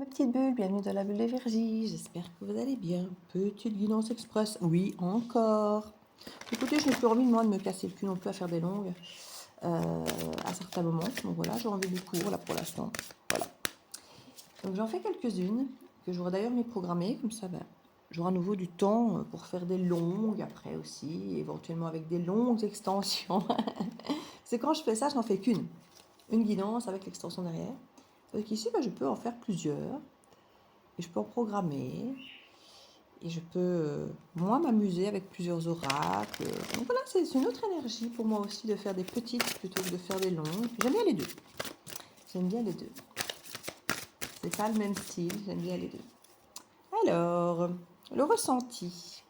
petites bulles, bienvenue dans la bulle de Virgie, j'espère que vous allez bien. Petite guidance express, oui, encore. Écoutez, je n'ai plus envie de moi de me casser le cul non plus à faire des longues à certains moments. Donc voilà, j'ai envie du court là pour l'instant. Voilà. Donc j'en fais quelques-unes que j'aurais d'ailleurs mis programmées, comme ça j'aurai à nouveau du temps pour faire des longues après aussi, éventuellement avec des longues extensions. C'est quand je fais ça, je n'en fais qu'une. Une guidance avec l'extension derrière. Donc ici, je peux en faire plusieurs. Et je peux en programmer. Et je peux, moi, m'amuser avec plusieurs oracles. Donc voilà, c'est une autre énergie pour moi aussi de faire des petites plutôt que de faire des longues. J'aime bien les deux. J'aime bien les deux. C'est pas le même style, j'aime bien les deux. Alors, le ressenti.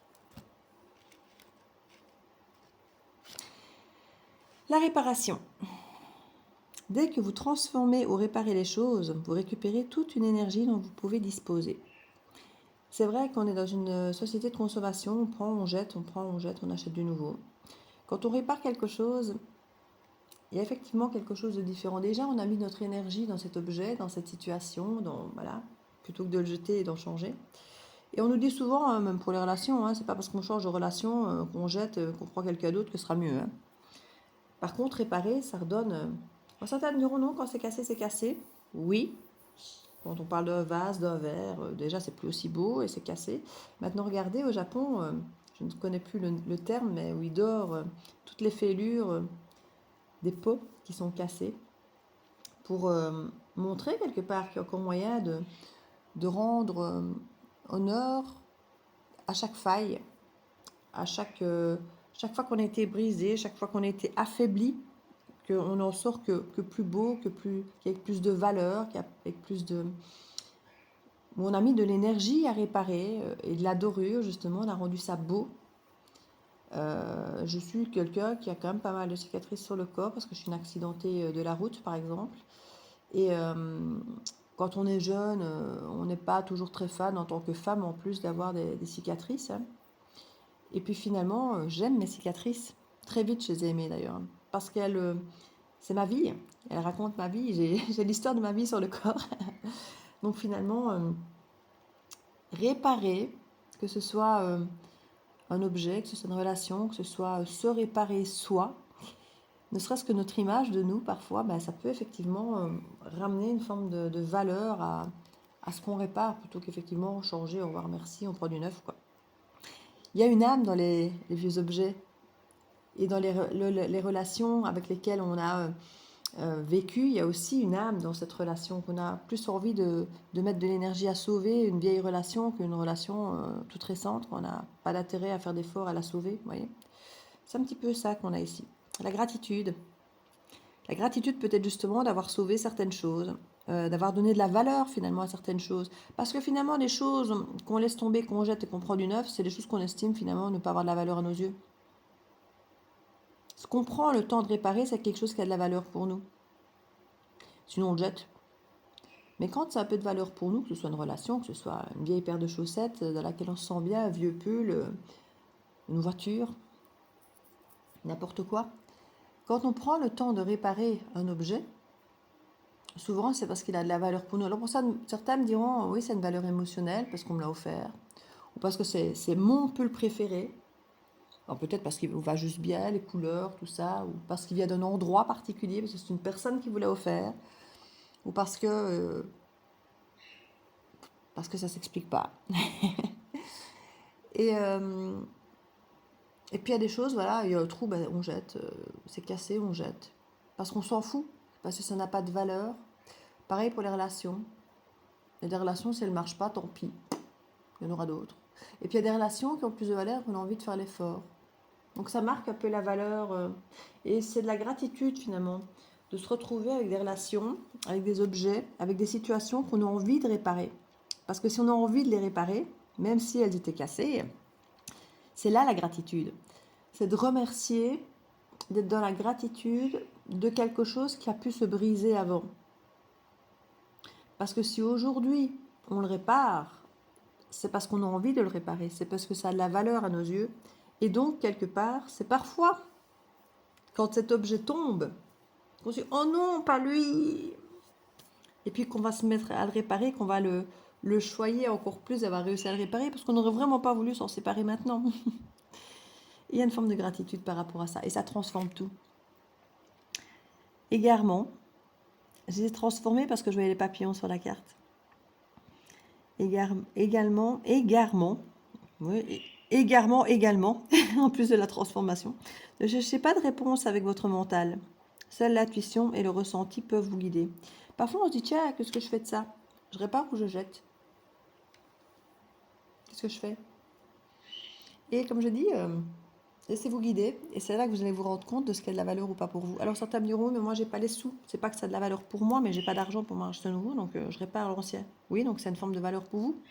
La réparation. Dès que vous transformez ou réparez les choses, vous récupérez toute une énergie dont vous pouvez disposer. C'est vrai qu'on est dans une société de consommation, on prend, on jette, on prend, on jette, on achète du nouveau. Quand on répare quelque chose, il y a effectivement quelque chose de différent. Déjà, on a mis notre énergie dans cet objet, dans cette situation, voilà, plutôt que de le jeter et d'en changer. Et on nous dit souvent, hein, même pour les relations, c'est pas parce qu'on change de relation, qu'on jette, qu'on prend quelqu'un d'autre que ce sera mieux. Par contre, réparer, ça redonne. Certains diront non, quand c'est cassé, c'est cassé. Oui. Quand on parle d'un vase, d'un verre, déjà c'est plus aussi beau et c'est cassé. Maintenant, regardez, au Japon, je ne connais plus le terme, mais où ils dorent toutes les fêlures des pots qui sont cassés pour montrer quelque part qu'il y a encore moyen de rendre honneur à chaque faille, à chaque fois qu'on a été brisé, chaque fois qu'on a été affaibli, qu'on n'en sort que plus beau, qu'avec plus de valeur, qu'avec plus de... Où on a mis de l'énergie à réparer et de la dorure, justement, on a rendu ça beau. Je suis quelqu'un qui a quand même pas mal de cicatrices sur le corps parce que je suis une accidentée de la route, par exemple. Et quand on est jeune, on n'est pas toujours très fan en tant que femme en plus d'avoir des cicatrices. Et puis finalement, j'aime mes cicatrices. Très vite, je les ai aimées d'ailleurs. Parce qu'elles, c'est ma vie. Elles racontent ma vie. J'ai l'histoire de ma vie sur le corps. Donc finalement, réparer, que ce soit un objet, que ce soit une relation, que ce soit se réparer soi, ne serait-ce que notre image de nous, parfois, ça peut effectivement ramener une forme de valeur à ce qu'on répare, plutôt qu'effectivement changer, au revoir, merci, on prend du neuf, quoi. Il y a une âme dans les vieux objets et dans les relations avec lesquelles on a vécu, il y a aussi une âme dans cette relation, qu'on a plus envie de mettre de l'énergie à sauver une vieille relation qu'une relation toute récente, qu'on n'a pas d'intérêt à faire d'efforts à la sauver, vous voyez. C'est un petit peu ça qu'on a ici. La gratitude. La gratitude peut être justement d'avoir sauvé certaines choses, d'avoir donné de la valeur finalement à certaines choses. Parce que finalement, les choses qu'on laisse tomber, qu'on jette et qu'on prend du neuf, c'est des choses qu'on estime finalement ne pas avoir de la valeur à nos yeux. Ce qu'on prend le temps de réparer, c'est quelque chose qui a de la valeur pour nous. Sinon, on le jette. Mais quand ça a un peu de valeur pour nous, que ce soit une relation, que ce soit une vieille paire de chaussettes dans laquelle on se sent bien, un vieux pull, une voiture, n'importe quoi. Quand on prend le temps de réparer un objet, souvent c'est parce qu'il a de la valeur pour nous. Alors pour ça, certains me diront, oui, c'est une valeur émotionnelle parce qu'on me l'a offert, ou parce que c'est mon pull préféré. Alors peut-être parce qu'il va juste bien, les couleurs, tout ça, ou parce qu'il vient d'un endroit particulier, parce que c'est une personne qui vous l'a offert, ou parce que ça s'explique pas. Et, et puis il y a des choses, voilà, il y a un trou, on jette, c'est cassé, on jette. Parce qu'on s'en fout, parce que ça n'a pas de valeur. Pareil pour les relations. Il y a des relations, si elles ne marchent pas, tant pis, il y en aura d'autres. Et puis il y a des relations qui ont plus de valeur, qu'on a envie de faire l'effort. Donc ça marque un peu la valeur, et c'est de la gratitude finalement, de se retrouver avec des relations, avec des objets, avec des situations qu'on a envie de réparer. Parce que si on a envie de les réparer, même si elles étaient cassées, c'est là la gratitude. C'est de remercier, d'être dans la gratitude de quelque chose qui a pu se briser avant. Parce que si aujourd'hui on le répare, c'est parce qu'on a envie de le réparer, c'est parce que ça a de la valeur à nos yeux. Et donc, quelque part, c'est parfois, quand cet objet tombe, on se dit « Oh non, pas lui !» et puis qu'on va se mettre à le réparer, qu'on va le choyer encore plus d'avoir réussi à le réparer, parce qu'on n'aurait vraiment pas voulu s'en séparer maintenant. Il y a une forme de gratitude par rapport à ça, et ça transforme tout. Égarement, j'ai transformé parce que je voyais les papillons sur la carte. Également, oui, également, en plus de la transformation. Ne cherchez pas de réponse avec votre mental. Seule l'intuition et le ressenti peuvent vous guider. Parfois, on se dit, tiens, qu'est-ce que je fais de ça? Je répare ou je jette? Qu'est-ce que je fais? Et comme je dis, laissez-vous guider. Et c'est là que vous allez vous rendre compte de ce qui a de la valeur ou pas pour vous. Alors, certains me diront, mais moi, j'ai pas les sous. C'est pas que ça a de la valeur pour moi, mais j'ai pas d'argent pour m'acheter un nouveau, donc je répare l'ancien. Oui, donc c'est une forme de valeur pour vous.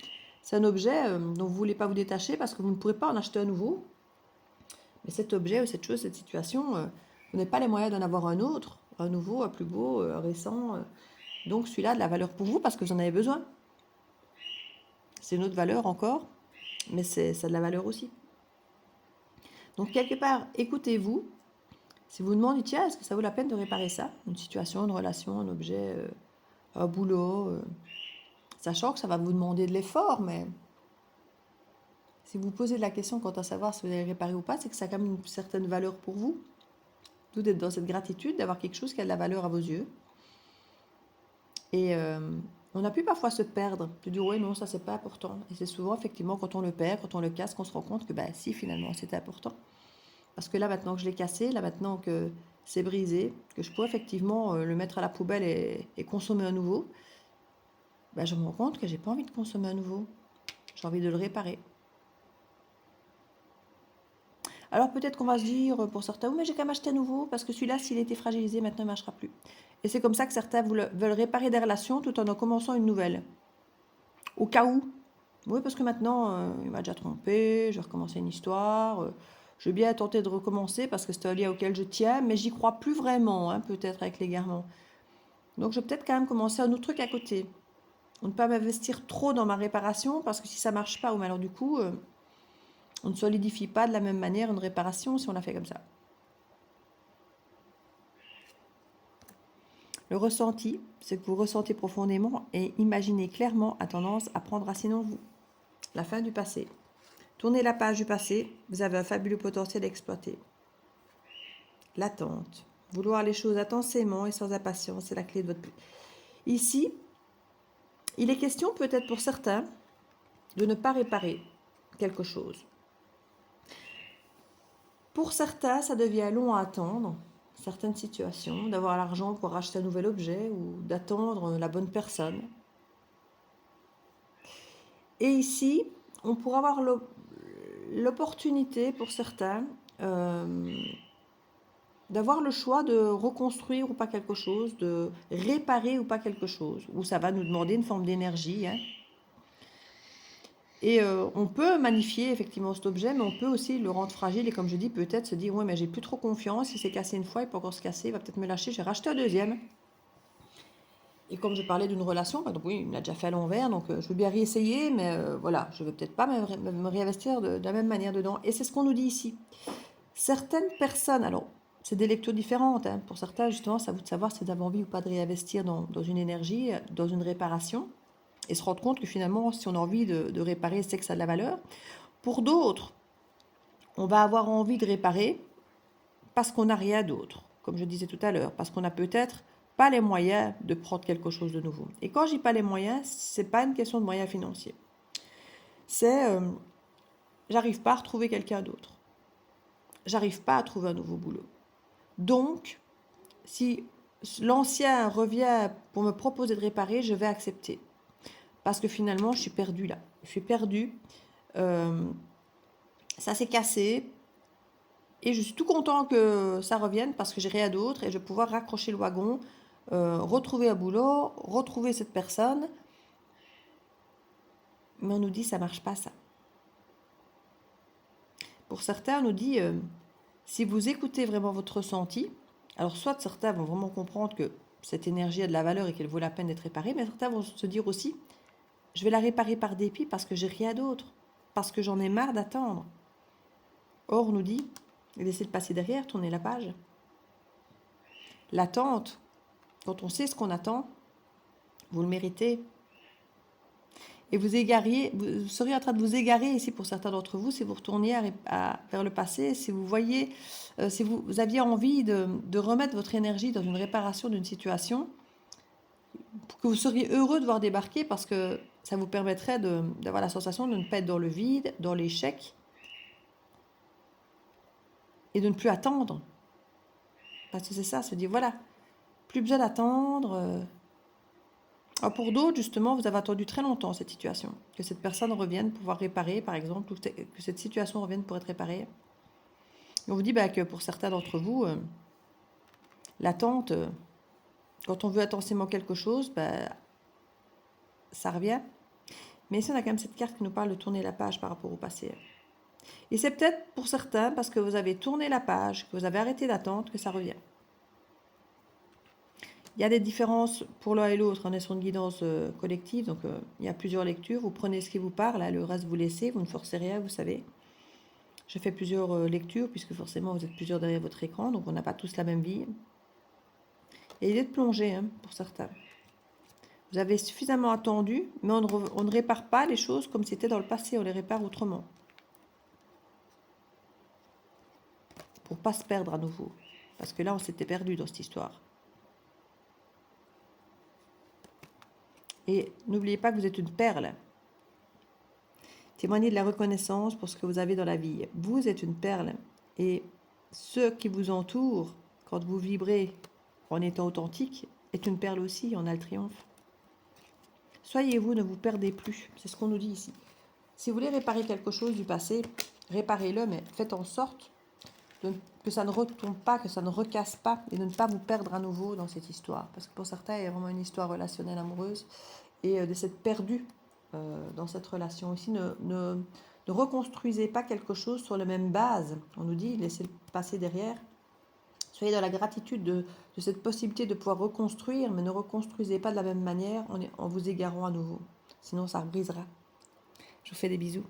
C'est un objet dont vous ne voulez pas vous détacher parce que vous ne pourrez pas en acheter un nouveau. Mais cet objet ou cette chose, cette situation, vous n'avez pas les moyens d'en avoir un autre, un nouveau, un plus beau, un récent. Donc celui-là a de la valeur pour vous parce que vous en avez besoin. C'est une autre valeur encore, mais ça a de la valeur aussi. Donc quelque part, écoutez-vous. Si vous vous demandez, tiens, est-ce que ça vaut la peine de réparer ça? Une situation, une relation, un objet, un boulot, sachant que ça va vous demander de l'effort, mais si vous posez la question quant à savoir si vous allez réparer ou pas, c'est que ça a quand même une certaine valeur pour vous. Vous d'être dans cette gratitude, d'avoir quelque chose qui a de la valeur à vos yeux. Et on a pu parfois se perdre, de dire ouais non, ça c'est pas important. Et c'est souvent effectivement quand on le perd, quand on le casse, qu'on se rend compte que bah si finalement c'était important. Parce que là maintenant que je l'ai cassé, là maintenant que c'est brisé, que je pourrais effectivement le mettre à la poubelle et consommer à nouveau, bah, je me rends compte que j'ai pas envie de consommer à nouveau. J'ai envie de le réparer. Alors peut-être qu'on va se dire pour certains, oui mais j'ai quand même acheté à nouveau parce que celui-là s'il était fragilisé maintenant il ne marchera plus. Et c'est comme ça que certains veulent réparer des relations tout en commençant une nouvelle. Au cas où. Oui parce que maintenant il m'a déjà trompé, je vais recommencer une histoire. Je vais bien tenter de recommencer parce que c'est un lien auquel je tiens, mais j'y crois plus vraiment, hein, peut-être avec l'égarement. Donc je vais peut-être quand même commencer un autre truc à côté. Ne pas m'investir trop dans ma réparation parce que si ça marche pas, ou alors du coup, on ne solidifie pas de la même manière une réparation si on la fait comme ça. Le ressenti, ce que vous ressentez profondément et imaginez clairement a tendance à prendre racine en vous. La fin du passé. Tournez la page du passé, vous avez un fabuleux potentiel à exploiter. L'attente. Vouloir les choses intensément et sans impatience, c'est la clé de votre... Ici, il est question peut-être pour certains de ne pas réparer quelque chose. Pour certains, ça devient long à attendre, certaines situations, d'avoir l'argent pour acheter un nouvel objet ou d'attendre la bonne personne. Et ici, on pourra avoir l'opportunité pour certains d'avoir le choix de reconstruire ou pas quelque chose, de réparer ou pas quelque chose, où ça va nous demander une forme d'énergie. Hein. Et on peut magnifier effectivement cet objet, mais on peut aussi le rendre fragile et comme je dis, peut-être se dire, oui, mais j'ai plus trop confiance, il s'est cassé une fois, il peut encore se casser, il va peut-être me lâcher, j'ai racheté un deuxième. Et comme je parlais d'une relation, bah, donc oui, il me l'a déjà fait à l'envers, donc je veux bien réessayer, mais voilà, je ne vais peut-être pas me réinvestir de la même manière dedans. Et c'est ce qu'on nous dit ici. Certaines personnes, alors c'est des lectures différentes, hein, pour certains justement, ça vous de savoir si vous avez envie ou pas de réinvestir dans une énergie, dans une réparation, et se rendre compte que finalement, si on a envie de réparer, c'est que ça a de la valeur. Pour d'autres, on va avoir envie de réparer parce qu'on n'a rien d'autre, comme je disais tout à l'heure, parce qu'on n'a peut-être pas les moyens de prendre quelque chose de nouveau. Et quand je dis pas les moyens, c'est pas une question de moyens financiers. C'est j'arrive pas à retrouver quelqu'un d'autre. J'arrive pas à trouver un nouveau boulot. Donc, si l'ancien revient pour me proposer de réparer, je vais accepter. Parce que finalement, je suis perdue là. Je suis perdue. Ça s'est cassé. Et je suis tout content que ça revienne parce que j'ai rien d'autre et je vais pouvoir raccrocher le wagon, retrouver un boulot, retrouver cette personne. Mais on nous dit ça marche pas ça. Pour certains, on nous dit si vous écoutez vraiment votre ressenti, alors soit certains vont vraiment comprendre que cette énergie a de la valeur et qu'elle vaut la peine d'être réparée, mais certains vont se dire aussi je vais la réparer par dépit parce que j'ai rien d'autre, parce que j'en ai marre d'attendre. Or, on nous dit laissez de passer derrière, tournez la page. L'attente, quand on sait ce qu'on attend, Vous le méritez. Et vous seriez en train de vous égarer ici pour certains d'entre vous si vous retourniez vers le passé, si vous voyez, si vous aviez envie de remettre votre énergie dans une réparation d'une situation, pour que vous seriez heureux de voir débarquer parce que ça vous permettrait d'avoir la sensation de ne pas être dans le vide, dans l'échec et de ne plus attendre. Parce que c'est ça, se dire voilà, plus besoin d'attendre. Alors pour d'autres, justement, vous avez attendu très longtemps cette situation, que cette personne revienne pour pouvoir réparer, par exemple, ou que cette situation revienne pour être réparée. Et on vous dit bah, que pour certains d'entre vous, l'attente, quand on veut intensément quelque chose, bah, ça revient. Mais ici, on a quand même cette carte qui nous parle de tourner la page par rapport au passé. Et c'est peut-être pour certains, parce que vous avez tourné la page, que vous avez arrêté d'attendre, que ça revient. Il y a des différences pour l'un et l'autre. On est sur une guidance collective, donc il y a plusieurs lectures. Vous prenez ce qui vous parle, le reste vous laissez, vous ne forcez rien, vous savez. Je fais plusieurs lectures, puisque forcément vous êtes plusieurs derrière votre écran, donc on n'a pas tous la même vie. Et l'idée de plonger, pour certains. Vous avez suffisamment attendu, mais on ne répare pas les choses comme c'était dans le passé, on les répare autrement. Pour ne pas se perdre à nouveau. Parce que là, on s'était perdu dans cette histoire. Et n'oubliez pas que vous êtes une perle. Témoignez de la reconnaissance pour ce que vous avez dans la vie. Vous êtes une perle. Et ceux qui vous entourent, quand vous vibrez en étant authentique, est une perle aussi, on a le triomphe. Soyez vous, ne vous perdez plus. C'est ce qu'on nous dit ici. Si vous voulez réparer quelque chose du passé, réparez-le, mais faites en sorte que ça ne retombe pas, que ça ne recasse pas, et de ne pas vous perdre à nouveau dans cette histoire. Parce que pour certains, il y a vraiment une histoire relationnelle amoureuse, et de s'être perdu dans cette relation. Ici, ne reconstruisez pas quelque chose sur la même base. On nous dit, laissez le passé derrière. Soyez dans la gratitude de cette possibilité de pouvoir reconstruire, mais ne reconstruisez pas de la même manière en vous égarant à nouveau. Sinon, ça brisera. Je vous fais des bisous.